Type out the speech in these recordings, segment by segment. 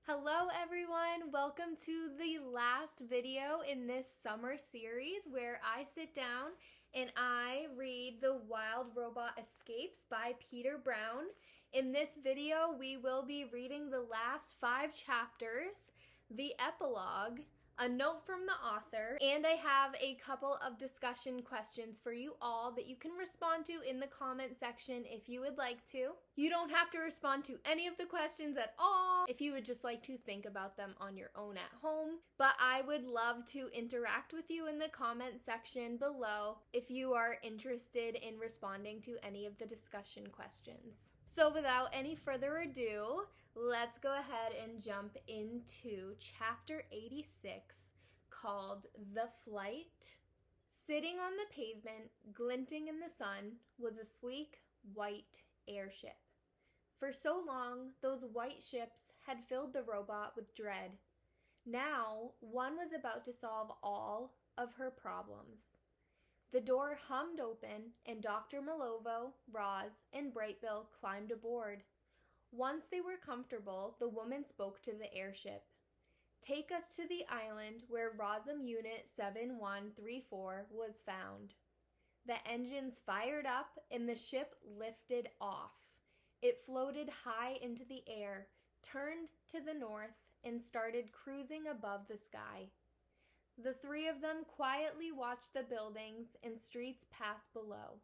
Hello everyone, welcome to the last video in this summer series where I sit down and I read The Wild Robot Escapes by Peter Brown. In this video we will be reading the last 5 chapters, the epilogue, a note from the author, and I have a couple of discussion questions for you all that you can respond to in the comment section if you would like to. You don't have to respond to any of the questions at all if you would just like to think about them on your own at home, but I would love to interact with you in the comment section below if you are interested in responding to any of the discussion questions. So without any further ado, let's go ahead and jump into chapter 86 called The Flight. Sitting on the pavement, glinting in the sun, was a sleek, white airship. For so long, those white ships had filled the robot with dread. Now, one was about to solve all of her problems. The door hummed open, and Dr. Malovo, Roz, and Brightbill climbed aboard. Once they were comfortable, the woman spoke to the airship. "Take us to the island where Rosum Unit 7134 was found." The engines fired up, and the ship lifted off. It floated high into the air, turned to the north, and started cruising above the sky. The three of them quietly watched the buildings and streets pass below.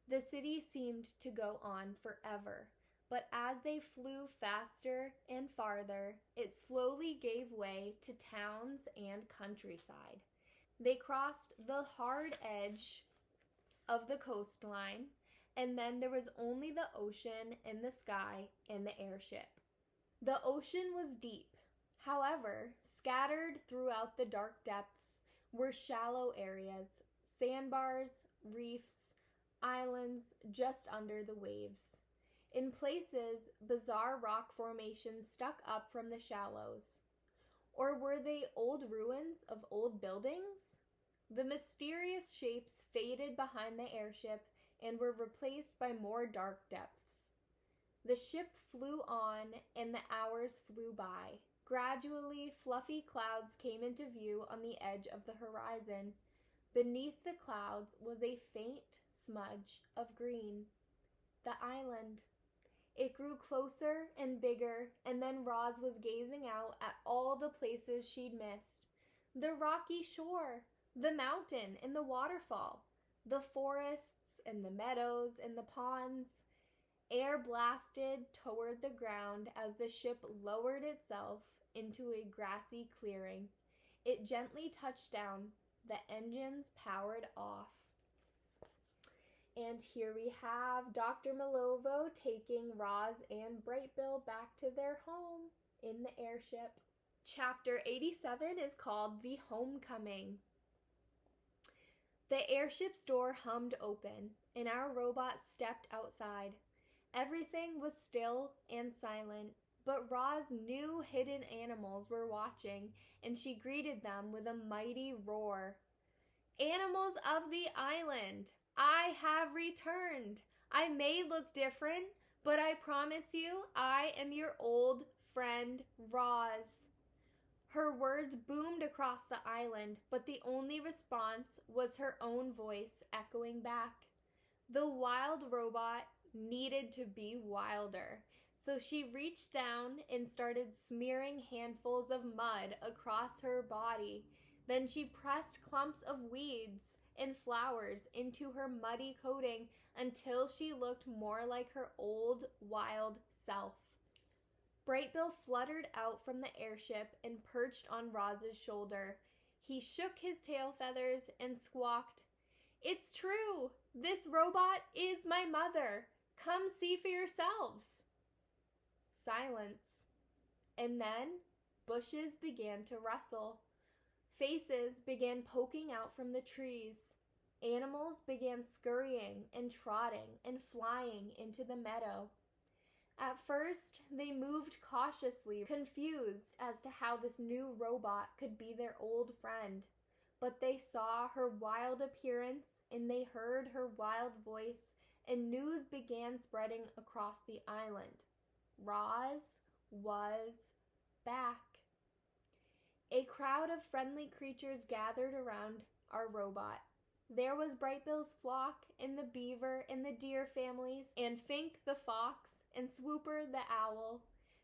The city seemed to go on forever, but as they flew faster and farther, it slowly gave way to towns and countryside. They crossed the hard edge of the coastline, and then there was only the ocean and the sky and the airship. The ocean was deep. However, scattered throughout the dark depths were shallow areas, sandbars, reefs, islands just under the waves. In places, bizarre rock formations stuck up from the shallows. Or were they old ruins of old buildings? The mysterious shapes faded behind the airship and were replaced by more dark depths. The ship flew on, and the hours flew by. Gradually, fluffy clouds came into view on the edge of the horizon. Beneath the clouds was a faint smudge of green. The island. It grew closer and bigger, and then Roz was gazing out at all the places she'd missed. The rocky shore, the mountain and the waterfall, the forests and the meadows and the ponds. Air blasted toward the ground as the ship lowered itself into a grassy clearing. It gently touched down. The engines powered off. And here we have Dr. Malovo taking Roz and Brightbill back to their home in the airship. Chapter 87 is called The Homecoming. The airship's door hummed open, and our robot stepped outside. Everything was still and silent, but Roz knew hidden animals were watching, and she greeted them with a mighty roar. "Animals of the island, I have returned. I may look different, but I promise you I am your old friend Roz." Her words boomed across the island, but the only response was her own voice echoing back. The wild robot needed to be wilder, so she reached down and started smearing handfuls of mud across her body. Then she pressed clumps of weeds and flowers into her muddy coating until she looked more like her old wild self. Brightbill fluttered out from the airship and perched on Roz's shoulder. He shook his tail feathers and squawked, "It's true! This robot is my mother! Come see for yourselves!" Silence. And then bushes began to rustle. Faces began poking out from the trees. Animals began scurrying and trotting and flying into the meadow. At first, they moved cautiously, confused as to how this new robot could be their old friend. But they saw her wild appearance and they heard her wild voice, and news began spreading across the island. Roz was back. A crowd of friendly creatures gathered around our robot. There was Brightbill's flock, and the beaver, and the deer families, and Fink the fox, and Swooper the owl.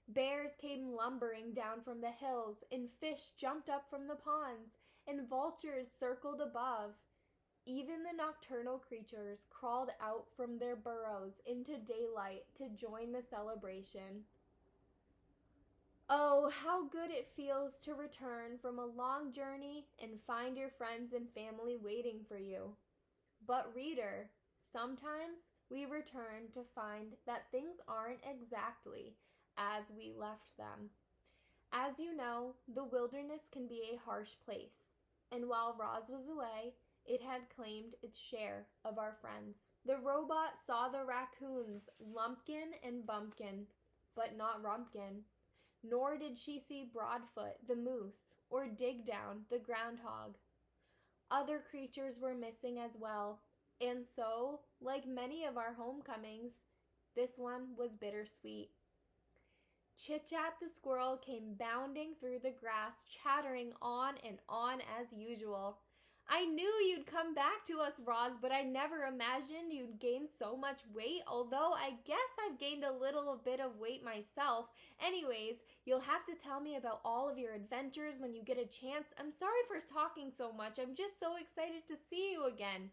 Bears came lumbering down from the hills, and fish jumped up from the ponds, and vultures circled above. Even the nocturnal creatures crawled out from their burrows into daylight to join the celebration. Oh, how good it feels to return from a long journey and find your friends and family waiting for you. But reader, sometimes we return to find that things aren't exactly as we left them. As you know, the wilderness can be a harsh place, and while Roz was away, it had claimed its share of our friends. The robot saw the raccoons, Lumpkin and Bumpkin, but not Rumpkin. Nor did she see Broadfoot, the moose, or Digdown, the groundhog. Other creatures were missing as well, and so, like many of our homecomings, this one was bittersweet. Chit-Chat the squirrel came bounding through the grass, chattering on and on as usual. I knew you'd come back to us, Roz, but I never imagined you'd gain so much weight, although I guess I've gained a little bit of weight myself. Anyways, you'll have to tell me about all of your adventures when you get a chance. I'm sorry for talking so much. I'm just so excited to see you again.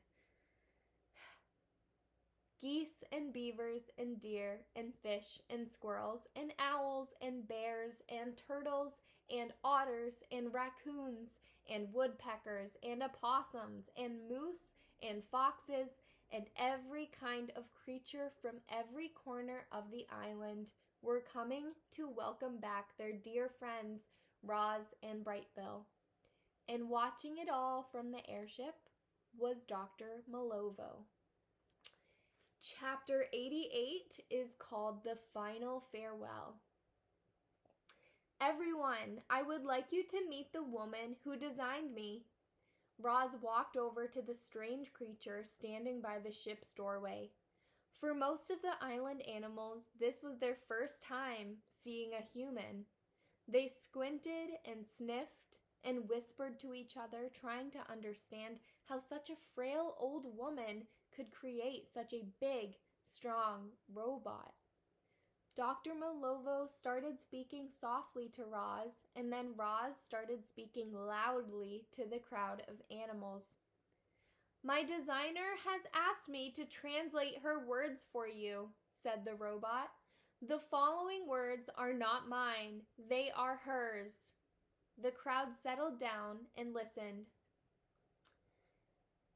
Geese and beavers and deer and fish and squirrels and owls and bears and turtles and otters and raccoons and woodpeckers and opossums and moose and foxes and every kind of creature from every corner of the island were coming to welcome back their dear friends Roz and Brightbill. And watching it all from the airship was Dr. Malovo. Chapter 88 is called The Final Farewell. Everyone, I would like you to meet the woman who designed me. Roz walked over to the strange creature standing by the ship's doorway. For most of the island animals, this was their first time seeing a human. They squinted and sniffed and whispered to each other, trying to understand how such a frail old woman could create such a big, strong robot. Dr. Malovo started speaking softly to Roz, and then Roz started speaking loudly to the crowd of animals. My designer has asked me to translate her words for you, said the robot. The following words are not mine, they are hers. The crowd settled down and listened.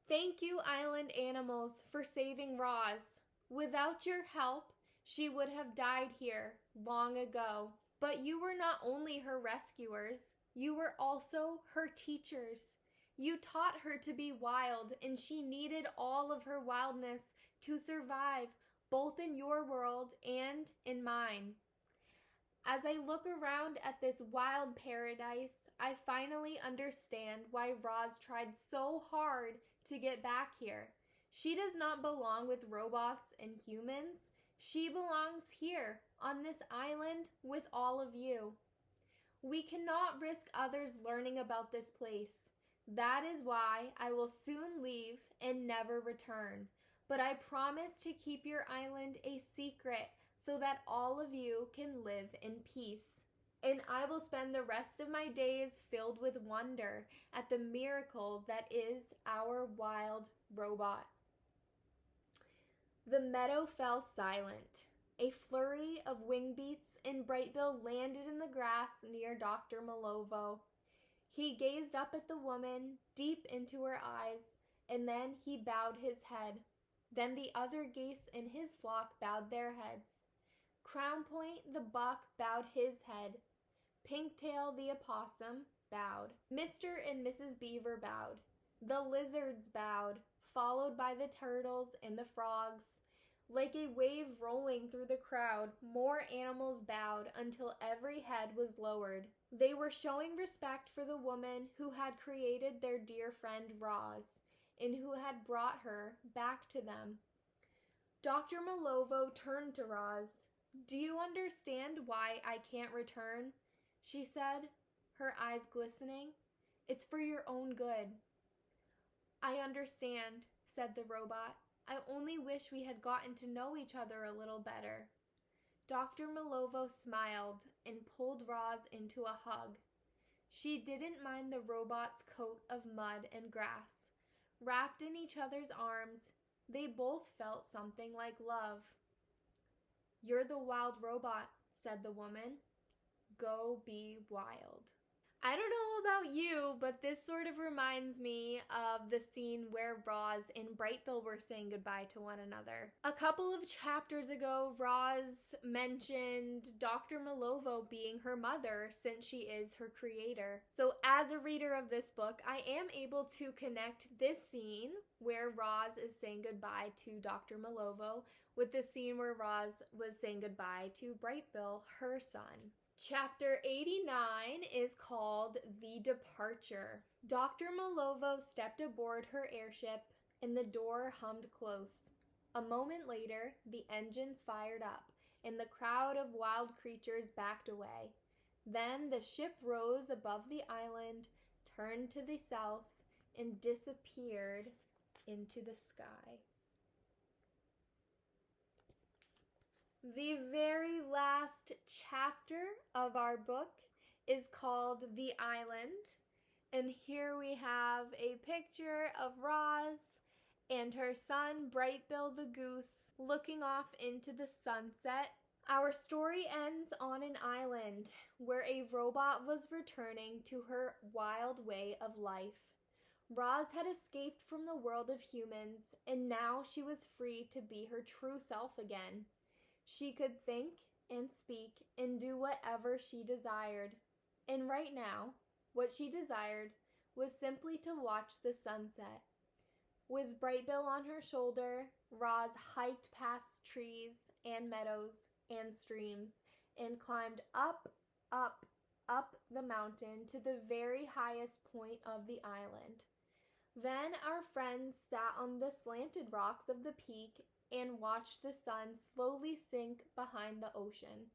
Thank you, island animals, for saving Roz. Without your help, she would have died here long ago. But you were not only her rescuers, you were also her teachers. You taught her to be wild, and she needed all of her wildness to survive, both in your world and in mine. As I look around at this wild paradise, I finally understand why Roz tried so hard to get back here. She does not belong with robots and humans. She belongs here, on this island, with all of you. We cannot risk others learning about this place. That is why I will soon leave and never return. But I promise to keep your island a secret so that all of you can live in peace. And I will spend the rest of my days filled with wonder at the miracle that is our wild robot. The meadow fell silent. A flurry of wing beats and Brightbill landed in the grass near Dr. Malovo. He gazed up at the woman, deep into her eyes, and then he bowed his head. Then the other geese in his flock bowed their heads. Crownpoint the buck bowed his head. Pinktail the opossum bowed. Mr. and Mrs. Beaver bowed. The lizards bowed, followed by the turtles and the frogs. Like a wave rolling through the crowd, more animals bowed until every head was lowered. They were showing respect for the woman who had created their dear friend Roz, and who had brought her back to them. Dr. Malovo turned to Roz. Do you understand why I can't return? she said, her eyes glistening. "It's for your own good." "I understand," said the robot. "I only wish we had gotten to know each other a little better." Dr. Malovo smiled and pulled Roz into a hug. She didn't mind the robot's coat of mud and grass. Wrapped in each other's arms, they both felt something like love. "You're the wild robot," said the woman. "Go be wild." I don't know about you, but this sort of reminds me of the scene where Roz and Brightbill were saying goodbye to one another. A couple of chapters ago, Roz mentioned Dr. Malovo being her mother since she is her creator. So as a reader of this book, I am able to connect this scene where Roz is saying goodbye to Dr. Malovo with the scene where Roz was saying goodbye to Brightbill, her son. Chapter 89 is called The Departure. Dr. Malovo stepped aboard her airship and the door hummed close. A moment later, the engines fired up and the crowd of wild creatures backed away. Then the ship rose above the island, turned to the south, and disappeared into the sky. The very last chapter of our book is called The Island, and here we have a picture of Roz and her son Brightbill the goose looking off into the sunset. Our story ends on an island where a robot was returning to her wild way of life. Roz had escaped from the world of humans, and now she was free to be her true self again. She could think and speak and do whatever she desired. And right now, what she desired was simply to watch the sunset. With Brightbill on her shoulder, Roz hiked past trees and meadows and streams and climbed up, up, up the mountain to the very highest point of the island. Then our friends sat on the slanted rocks of the peak and watched the sun slowly sink behind the ocean.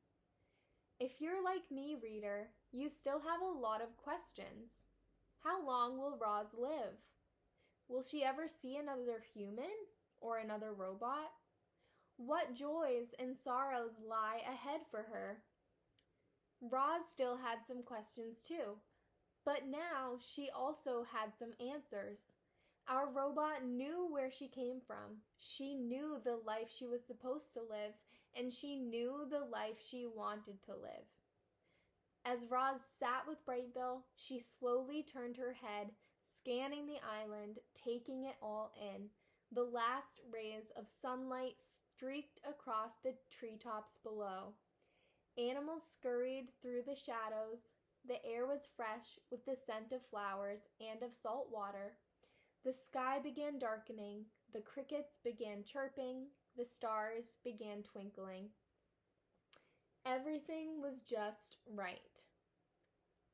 If you're like me, reader, you still have a lot of questions. How long will Roz live? Will she ever see another human or another robot? What joys and sorrows lie ahead for her? Roz still had some questions too, but now she also had some answers. Our robot knew where she came from. She knew the life she was supposed to live, and she knew the life she wanted to live. As Roz sat with Brightbill, she slowly turned her head, scanning the island, taking it all in. The last rays of sunlight streaked across the treetops below. Animals scurried through the shadows. The air was fresh with the scent of flowers and of salt water. The sky began darkening, the crickets began chirping, the stars began twinkling. Everything was just right.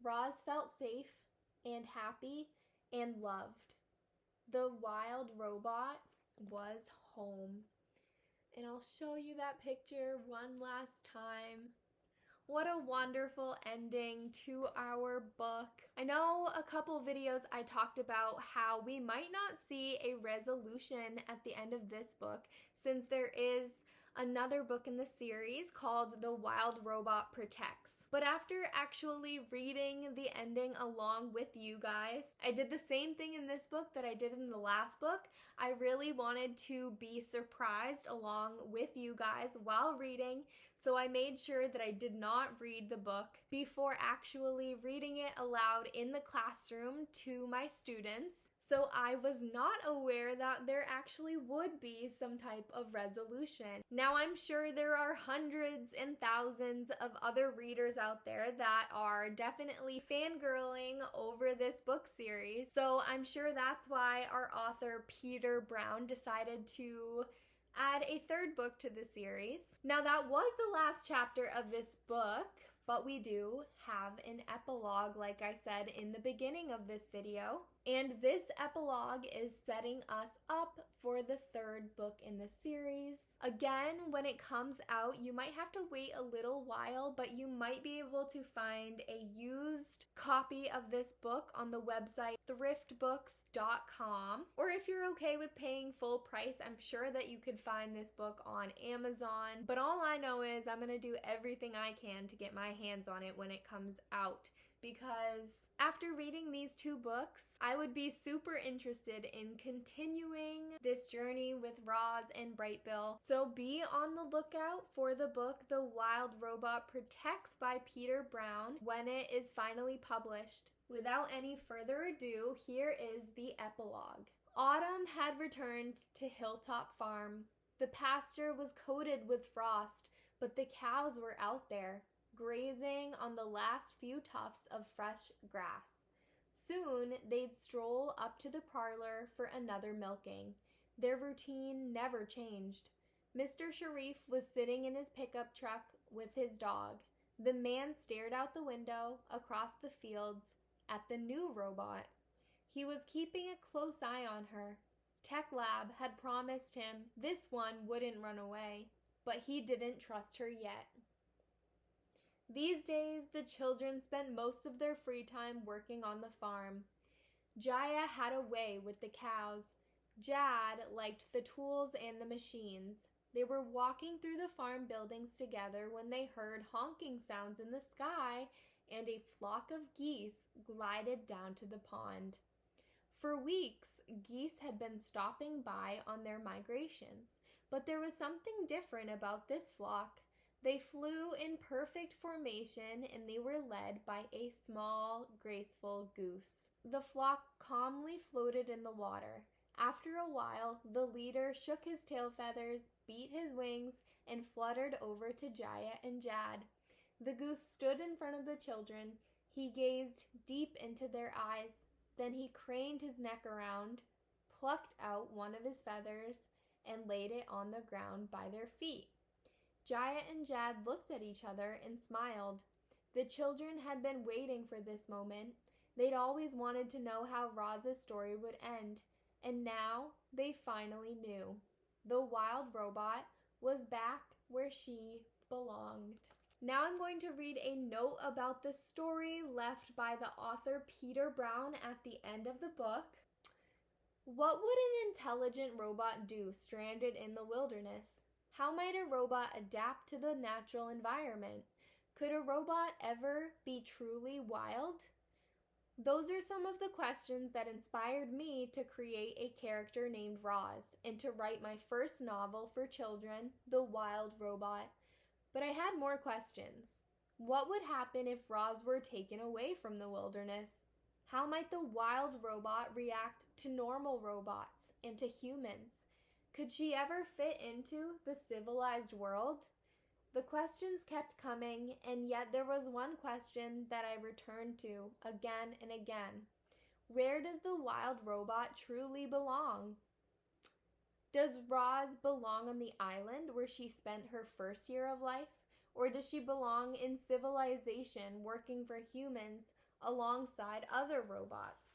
Roz felt safe and happy and loved. The wild robot was home. And I'll show you that picture one last time. What a wonderful ending to our book. I know a couple videos I talked about how we might not see a resolution at the end of this book, since there is another book in the series called The Wild Robot Protects. But after actually reading the ending along with you guys, I did the same thing in this book that I did in the last book. I really wanted to be surprised along with you guys while reading, so I made sure that I did not read the book before actually reading it aloud in the classroom to my students. So I was not aware that there actually would be some type of resolution. Now I'm sure there are hundreds and thousands of other readers out there that are definitely fangirling over this book series. So I'm sure that's why our author Peter Brown decided to add a third book to the series. Now that was the last chapter of this book, but we do have an epilogue, like I said in the beginning of this video. And this epilogue is setting us up for the third book in the series. Again, when it comes out, you might have to wait a little while, but you might be able to find a used copy of this book on the website thriftbooks.com. Or if you're okay with paying full price, I'm sure that you could find this book on Amazon. But all I know is I'm going to do everything I can to get my hands on it when it comes out, because after reading these two books, I would be super interested in continuing this journey with Roz and Brightbill. So be on the lookout for the book The Wild Robot Protects by Peter Brown when it is finally published. Without any further ado, here is the epilogue. Autumn had returned to Hilltop Farm. The pasture was coated with frost, but the cows were out there, grazing on the last few tufts of fresh grass. Soon they'd stroll up to the parlor for another milking. Their routine never changed. Mr. Sharif was sitting in his pickup truck with his dog. The man stared out the window across the fields at the new robot. He was keeping a close eye on her. Tech Lab had promised him this one wouldn't run away, but he didn't trust her yet. These days, the children spent most of their free time working on the farm. Jaya had a way with the cows. Jad liked the tools and the machines. They were walking through the farm buildings together when they heard honking sounds in the sky, and a flock of geese glided down to the pond. For weeks, geese had been stopping by on their migrations, but there was something different about this flock. They flew in perfect formation, and they were led by a small, graceful goose. The flock calmly floated in the water. After a while, the leader shook his tail feathers, beat his wings, and fluttered over to Jaya and Jad. The goose stood in front of the children. He gazed deep into their eyes. Then he craned his neck around, plucked out one of his feathers, and laid it on the ground by their feet. Jaya and Jad looked at each other and smiled. The children had been waiting for this moment. They'd always wanted to know how Roz's story would end, and now they finally knew. The wild robot was back where she belonged. Now I'm going to read a note about the story left by the author Peter Brown at the end of the book. What would an intelligent robot do stranded in the wilderness? How might a robot adapt to the natural environment? Could a robot ever be truly wild? Those are some of the questions that inspired me to create a character named Roz and to write my first novel for children, The Wild Robot. But I had more questions. What would happen if Roz were taken away from the wilderness? How might the wild robot react to normal robots and to humans? Could she ever fit into the civilized world? The questions kept coming, and yet there was one question that I returned to again and again. Where does the wild robot truly belong? Does Roz belong on the island where she spent her first year of life? Or does she belong in civilization working for humans alongside other robots?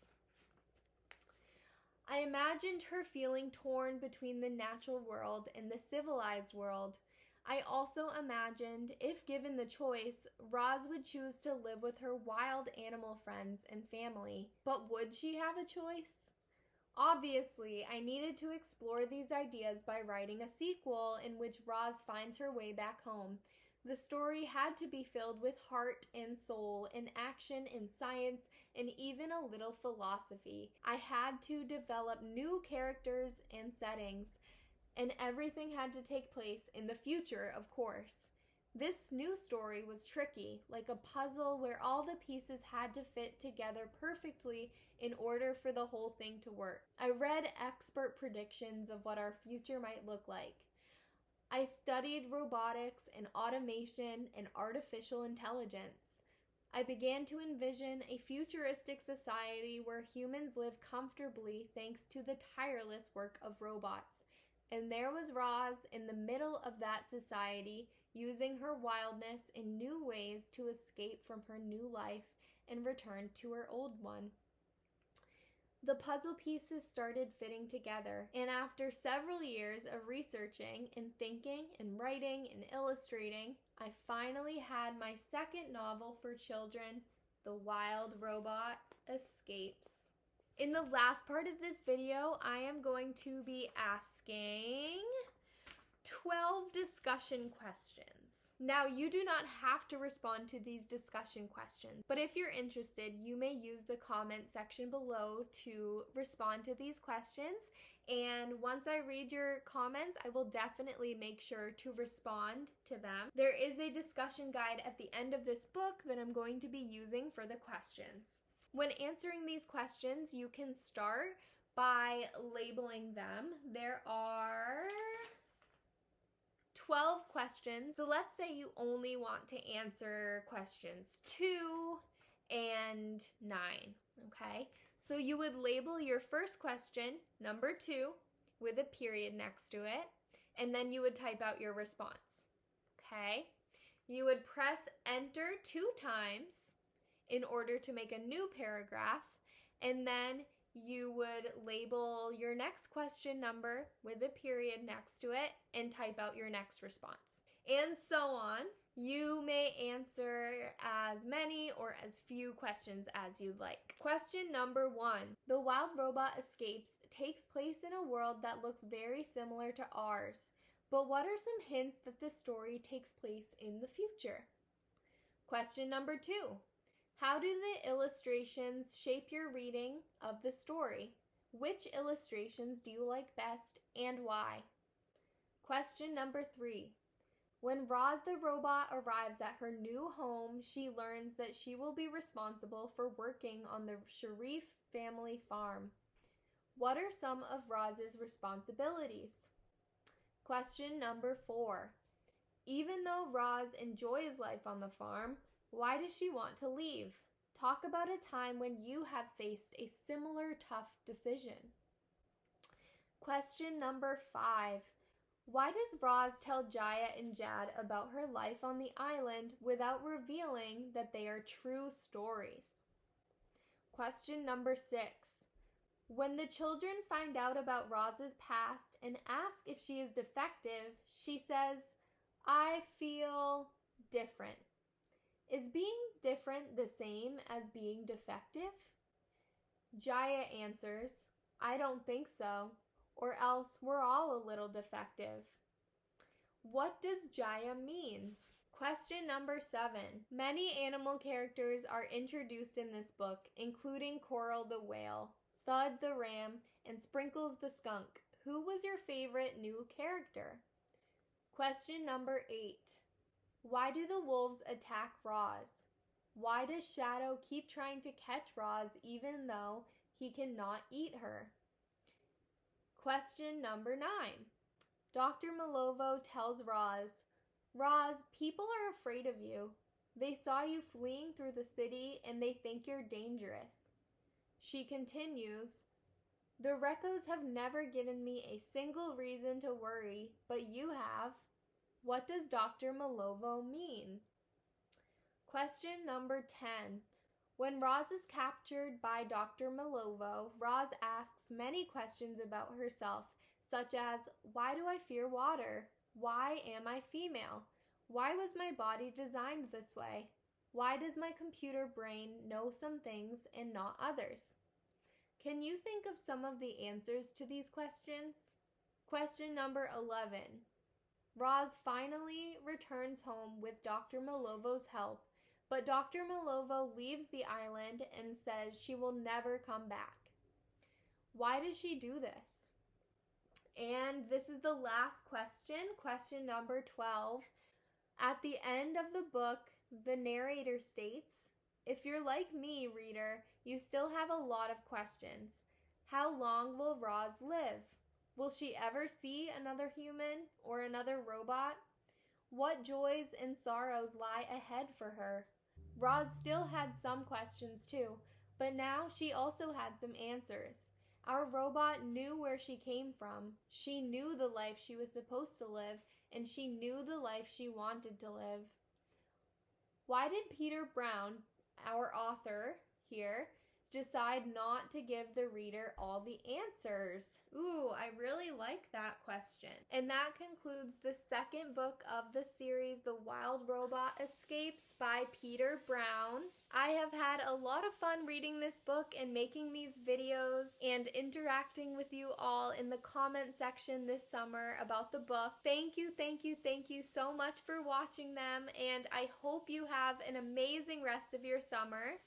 I imagined her feeling torn between the natural world and the civilized world. I also imagined, if given the choice, Roz would choose to live with her wild animal friends and family. But would she have a choice? Obviously, I needed to explore these ideas by writing a sequel in which Roz finds her way back home. The story had to be filled with heart and soul, and action and science, and even a little philosophy. I had to develop new characters and settings, and everything had to take place in the future, of course. This new story was tricky, like a puzzle where all the pieces had to fit together perfectly in order for the whole thing to work. I read expert predictions of what our future might look like. I studied robotics and automation and artificial intelligence. I began to envision a futuristic society where humans live comfortably thanks to the tireless work of robots. And there was Roz in the middle of that society, using her wildness in new ways to escape from her new life and return to her old one. The puzzle pieces started fitting together, and after several years of researching and thinking and writing and illustrating, I finally had my second novel for children, The Wild Robot Escapes. In the last part of this video, I am going to be asking 12 discussion questions. Now, you do not have to respond to these discussion questions, but if you're interested, you may use the comment section below to respond to these questions. And once I read your comments, I will definitely make sure to respond to them. There is a discussion guide at the end of this book that I'm going to be using for the questions. When answering these questions, you can start by labeling them. There are 12 questions. So let's say you only want to answer questions 2 and 9, okay? So you would label your first question, number 2, with a period next to it, and then you would type out your response, okay? You would press enter 2 times in order to make a new paragraph, and then you would label your next question number with a period next to it and type out your next response. And so on. You may answer as many or as few questions as you'd like. Question number 1. The Wild Robot Escapes takes place in a world that looks very similar to ours. But what are some hints that this story takes place in the future? Question number 2. How do the illustrations shape your reading of the story? Which illustrations do you like best and why? Question number 3. When Roz the robot arrives at her new home, she learns that she will be responsible for working on the Sharif family farm. What are some of Roz's responsibilities? Question number 4. Even though Roz enjoys life on the farm, why does she want to leave? Talk about a time when you have faced a similar tough decision. Question number 5. Why does Roz tell Jaya and Jad about her life on the island without revealing that they are true stories? Question number 6. When the children find out about Roz's past and ask if she is defective, she says, "I feel different." Is being different the same as being defective? Jaya answers, "I don't think so, or else we're all a little defective." What does Jaya mean? Question number 7. Many animal characters are introduced in this book, including Coral the whale, Thud the ram, and Sprinkles the skunk. Who was your favorite new character? Question number 8. Why do the wolves attack Roz? Why does Shadow keep trying to catch Roz even though he cannot eat her? Question number 9. Dr. Malovo tells Roz, "Roz, people are afraid of you. They saw you fleeing through the city and they think you're dangerous." She continues, "The Recos have never given me a single reason to worry, but you have." What does Dr. Malovo mean? Question number 10. When Roz is captured by Dr. Malovo, Roz asks many questions about herself, such as, why do I fear water? Why am I female? Why was my body designed this way? Why does my computer brain know some things and not others? Can you think of some of the answers to these questions? Question number 11. Roz finally returns home with Dr. Malovo's help, but Dr. Malovo leaves the island and says she will never come back. Why does she do this? And this is the last question, question number 12. At the end of the book, the narrator states, "If you're like me, reader, you still have a lot of questions. How long will Roz live? Will she ever see another human or another robot? What joys and sorrows lie ahead for her?" Roz still had some questions too, but now she also had some answers. Our robot knew where she came from. She knew the life she was supposed to live, and she knew the life she wanted to live. Why did Peter Brown, our author here, decide not to give the reader all the answers? Ooh, I really like that question. And that concludes the second book of the series, The Wild Robot Escapes by Peter Brown. I have had a lot of fun reading this book and making these videos and interacting with you all in the comment section this summer about the book. Thank you, thank you, thank you so much for watching them, and I hope you have an amazing rest of your summer.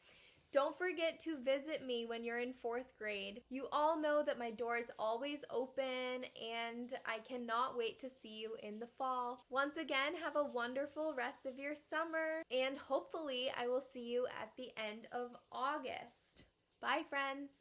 Don't forget to visit me when you're in 4th grade. You all know that my door is always open, and I cannot wait to see you in the fall. Once again, have a wonderful rest of your summer, and hopefully I will see you at the end of August. Bye, friends!